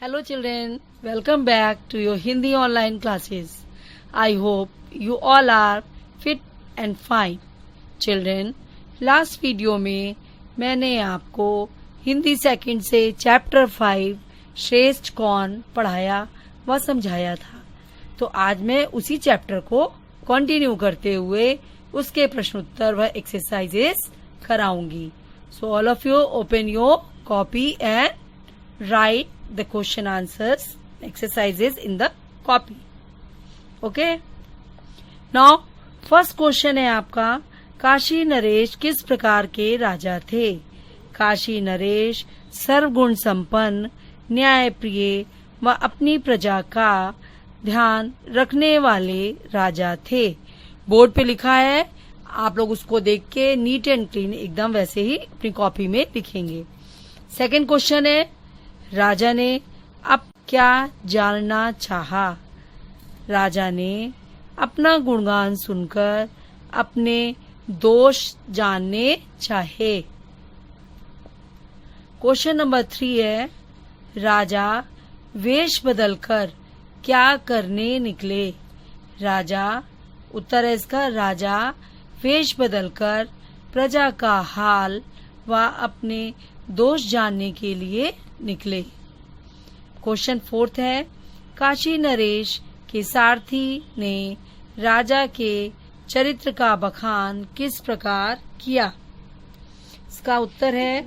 Hello children, welcome back to your Hindi online classes. I hope you all are fit and fine. Children, last video में मैंने आपको Hindi second से chapter 5 श्रेष्ठ कौन पढ़ाया व समझाया था। तो आज मैं उसी चैप्टर को कंटिन्यू करते हुए उसके प्रश्न उत्तर व एक्सरसाइजेस कराऊंगी। So all of you open your copy and write the question answers exercises in the copy. Okay, now first question है आपका, काशी नरेश किस प्रकार के राजा थे। काशी नरेश सर्वगुण संपन्न, न्यायप्रिय व अपनी प्रजा का ध्यान रखने वाले राजा थे। बोर्ड पे लिखा है, आप लोग उसको देख के नीट एंड क्लीन एकदम वैसे ही अपनी कॉपी में लिखेंगे। सेकंड क्वेश्चन है, राजा ने अब क्या जानना चाहा। राजा ने अपना गुणगान सुनकर अपने दोष जानने चाहे। क्वेश्चन नंबर 3 है, राजा वेश बदलकर क्या करने निकले। राजा, उत्तर है इसका, राजा वेश बदलकर प्रजा का हाल व अपने दोष जानने के लिए निकले। क्वेश्चन 4 है, काशी नरेश के सारथी ने राजा के चरित्र का बखान किस प्रकार किया। इसका उत्तर है,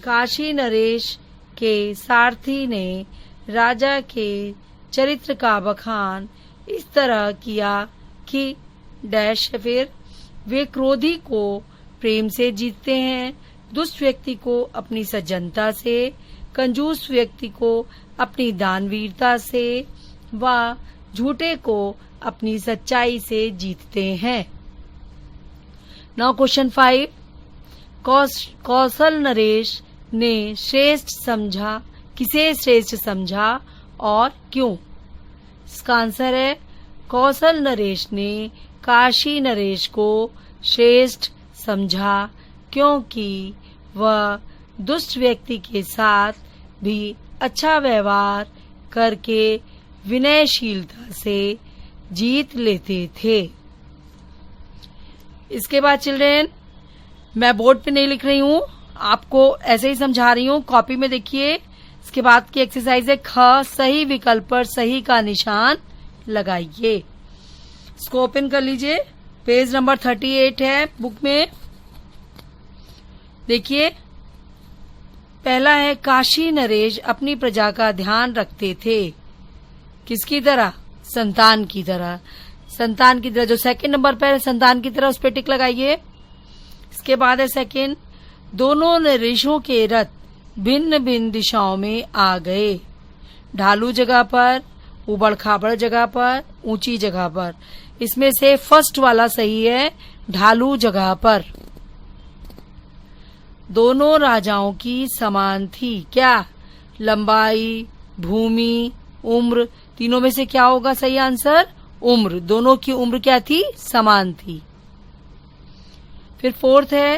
काशी नरेश के सारथी ने राजा के चरित्र का बखान इस तरह किया कि डैश फिर वे क्रोधी को प्रेम से जीतते हैं, दुष्ट व्यक्ति को अपनी सज्जनता से, कंजूस व्यक्ति को अपनी दानवीरता से व झूठे को अपनी सच्चाई से जीतते हैं। नाउ क्वेश्चन 5, कौशल नरेश ने श्रेष्ठ समझा, किसे श्रेष्ठ समझा और क्यों। इसका आंसर है, कौशल नरेश ने काशी नरेश को श्रेष्ठ समझा क्योंकि वह दुष्ट व्यक्ति के साथ भी अच्छा व्यवहार करके विनयशीलता से जीत लेते थे। इसके बाद चिल्ड्रेन, मैं बोर्ड पे नहीं लिख रही हूँ, आपको ऐसे ही समझा रही हूँ, कॉपी में देखिए। इसके बाद की एक्सरसाइज है, ख सही विकल्प पर सही का निशान लगाइए। इसको ओपन कर लीजिए, पेज नंबर 38 है बुक में। देखिए, पहला है, काशी नरेश अपनी प्रजा का ध्यान रखते थे। किसकी तरह? संतान की तरह। संतान की तरह, जो सेकंड नंबर पर है संतान की तरह, उस पर टिक लगाइए। इसके बाद है सेकंड, दोनों नरेशों के रथ भिन्न भिन्न दिशाओं में आ गए। ढालू जगह पर, उबड़ खाबड़ जगह पर, ऊंची जगह पर। इसमें से फर्स्ट वाला सही है, ढालू जगह पर। दोनों राजाओं की समान थी। क्या? लंबाई, भूमि, उम्र, तीनों में से क्या होगा सही आंसर? उम्र। दोनों की उम्र क्या थी? समान थी। फिर फोर्थ है,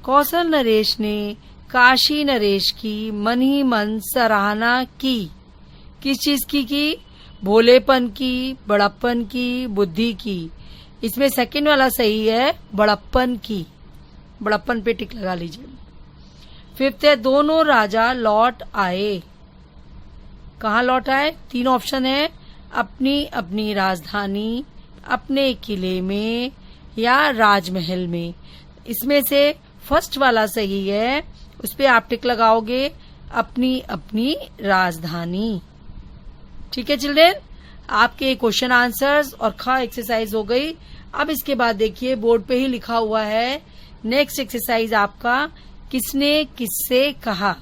कौशल नरेश ने काशी नरेश की मन ही मन सराहना की। किस चीज की? भोलेपन की, बड़प्पन की, बुद्धि की। इसमें सेकंड वाला सही है, बड़प्पन की। बड़प्पन पे टिक लगा लीजिए। फिफ्थ है, दोनों राजा लौट आए। कहाँ लौट आए? 3 ऑप्शन है, अपनी अपनी राजधानी, अपने किले में या राजमहल में। इसमें से फर्स्ट वाला सही है, उस पे आप टिक लगाओगे, अपनी अपनी राजधानी। ठीक है चिल्ड्रेन, आपके क्वेश्चन आंसर्स और ख एक्सरसाइज हो गई। अब इसके बाद देखिए, बोर्ड पे ही लिखा हुआ है नेक्स्ट एक्सरसाइज आपका, किसने किससे कहा।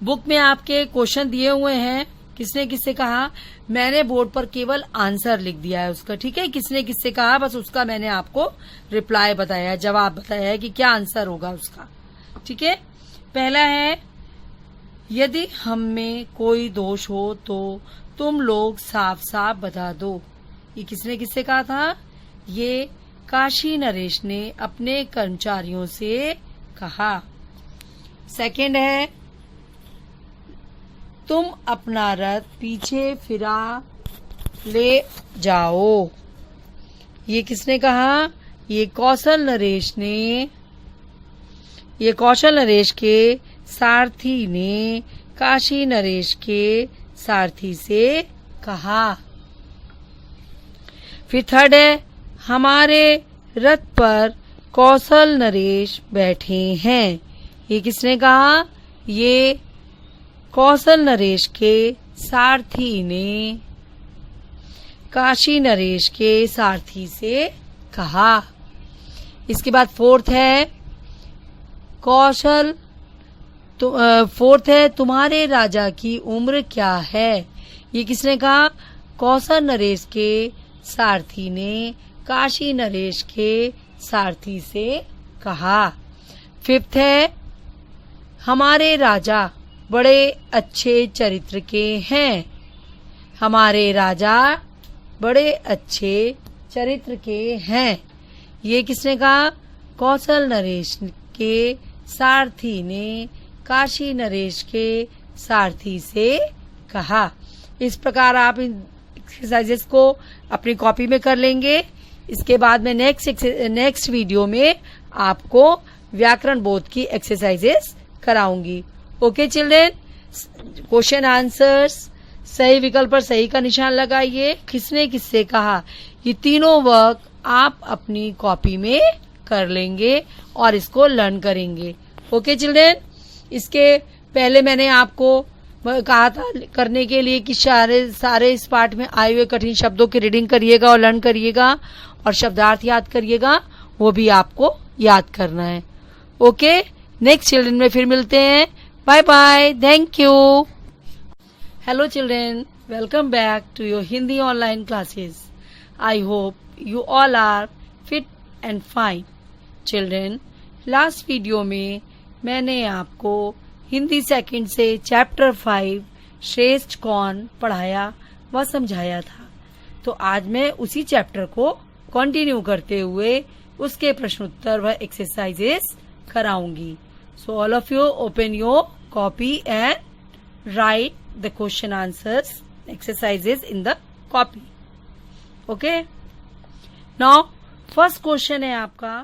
बुक में आपके क्वेश्चन दिए हुए हैं, किसने किससे कहा। मैंने बोर्ड पर केवल आंसर लिख दिया है उसका। ठीक है, किसने किससे कहा, बस उसका मैंने आपको रिप्लाई बताया है, जवाब बताया है कि क्या आंसर होगा उसका। ठीक है, पहला है, यदि हम में कोई दोष हो तो तुम लोग साफ साफ बता दो। ये किसने किससे कहा था? ये काशी नरेश ने अपने कर्मचारियों से कहा। सेकंड है, तुम अपना रथ पीछे फिरा ले जाओ। ये किसने कहा? ये कौशल नरेश के सारथी ने काशी नरेश के सारथी से कहा। फिर थर्ड है, हमारे रथ पर कौशल नरेश बैठे हैं। ये किसने कहा? ये कौशल नरेश के सारथी ने काशी नरेश के सारथी से कहा। इसके बाद फोर्थ है, तुम्हारे राजा की उम्र क्या है? ये किसने कहा? कौशल नरेश के सारथी ने काशी नरेश के सारथी से कहा। फिफ्थ है, हमारे राजा बड़े अच्छे चरित्र के हैं। हमारे राजा बड़े अच्छे चरित्र के हैं। ये किसने कहा? कौशल नरेश के सारथी ने काशी नरेश के सारथी से कहा। इस प्रकार आप इन एक्सरसाइजेस को अपनी कॉपी में कर लेंगे। इसके बाद में नेक्स्ट वीडियो में आपको व्याकरण बोध की एक्सरसाइजेस कराऊंगी। ओके चिल्ड्रेन, क्वेश्चन आंसर्स, सही विकल्प पर सही का निशान लगाइए। किसने किससे कहा, ये तीनों वर्क आप अपनी कॉपी में कर लेंगे और इसको लर्न करेंगे। ओके चिल्ड्रेन, इसके पहले मैंने आपको कहा था करने के लिए कि सारे इस पार्ट में आए हुए कठिन शब्दों की रीडिंग करिएगा और लर्न करिएगा और शब्दार्थ याद करिएगा, वो भी आपको याद करना है। ओके, नेक्स्ट चिल्ड्रन में फिर मिलते हैं। Bye bye, thank you. Hello children, welcome back to your Hindi online classes. I hope you all are fit and fine. Children, last video में मैंने आपको हिंदी सेकंड से चैप्टर 5 श्रेष्ठ कौन पढ़ाया व समझाया था। तो आज मैं उसी चैप्टर को कंटिन्यू करते हुए उसके प्रश्न उत्तर व एक्सरसाइजेस कराऊंगी। So all of you open your copy and write the question answers exercises in the copy. Okay, now first question है आपका,